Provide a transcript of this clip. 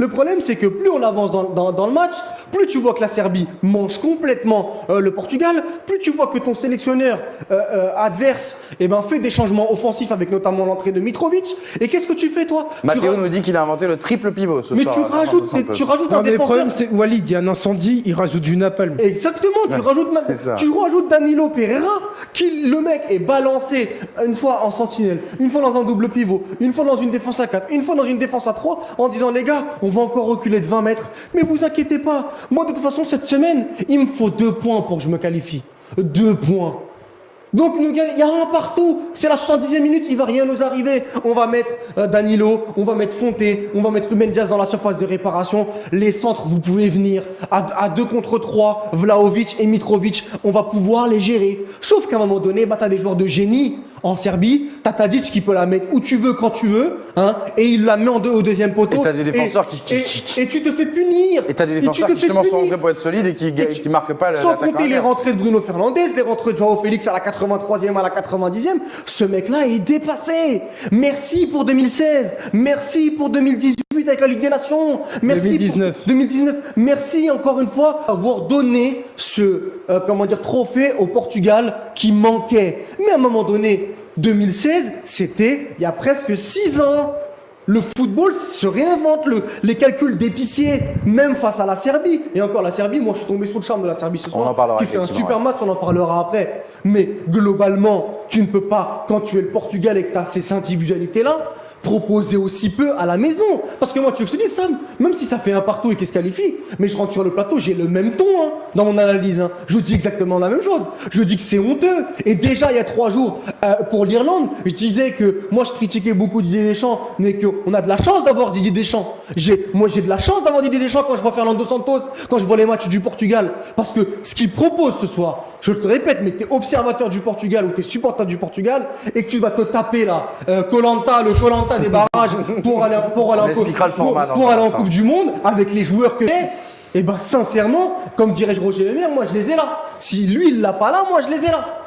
Le problème, c'est que plus on avance dans le match, plus tu vois que la Serbie mange complètement le Portugal, plus tu vois que ton sélectionneur adverse fait des changements offensifs avec notamment l'entrée de Mitrovic. Et qu'est-ce que tu fais, toi? Mathéo nous dit qu'il a inventé le triple pivot ce Mais soir. tu rajoutes un Non, mais le défenseur. problème, c'est Walid, il y a un incendie, il rajoute du napalm. Exactement, tu rajoutes Danilo Pereira, qui le mec est balancé une fois en sentinelle, une fois dans un double pivot, une fois dans une défense à 4, une fois dans une défense à 3, en disant les gars, on va encore reculer de 20 mètres. Mais vous inquiétez pas, moi de toute façon cette semaine, il me faut 2 points pour que je me qualifie. 2 points. Donc il y a un partout, c'est la 70e minute, il va rien nous arriver. On va mettre Danilo, on va mettre Fonté, on va mettre Ruben Dias dans la surface de réparation. Les centres, vous pouvez venir à 2 contre 3, Vlahovic et Mitrovic, on va pouvoir les gérer. Sauf qu'à un moment donné, t'as des joueurs de génie en Serbie, t'as Tadic qui peut la mettre où tu veux, quand tu veux, et il la met au deuxième poteau. Et t'as des défenseurs et tu te fais punir. Et t'as des défenseurs qui justement sont rentrés pour être solides et qui marquent pas Sans l'attaque. compter les rentrées de Bruno Fernandes, les rentrées de Joao Félix à la 83e, à la 90e. Ce mec-là est dépassé. Merci pour 2016. Merci pour 2018 avec la Ligue des Nations. Merci 2019. Pour 2019. Merci encore une fois d'avoir donné ce trophée au Portugal qui manquait. Mais à un moment donné, 2016, c'était il y a presque 6 ans. Le football se réinvente, les calculs d'épicier, même face à la Serbie. Et encore la Serbie, moi je suis tombé sous le charme de la Serbie ce soir. On en parlera. Qui fait un super match, on en parlera après. Mais globalement, tu ne peux pas, quand tu es le Portugal et que tu as ces individualités-là, proposer aussi peu à la maison. Parce que moi, tu veux que je te dise, Sam, même si ça fait un partout et qu'il se qualifie, mais je rentre sur le plateau, j'ai le même ton dans mon analyse. Je dis exactement la même chose. Je dis que c'est honteux. Et déjà, il y a 3 jours, pour l'Irlande, je disais que moi, je critiquais beaucoup Didier Deschamps, mais qu'on a de la chance d'avoir Didier Deschamps. Moi, j'ai de la chance d'avoir Didier Deschamps quand je vois Fernando Santos, quand je vois les matchs du Portugal. Parce que ce qu'il propose ce soir, je te répète, mais tu es observateur du Portugal ou tu es supporter du Portugal et que tu vas te taper là, le Koh-Lanta des barrages pour aller en Coupe du Monde avec les joueurs que et sincèrement, comme dirait Roger Lemaire, moi je les ai là. Si lui il l'a pas là, moi je les ai là.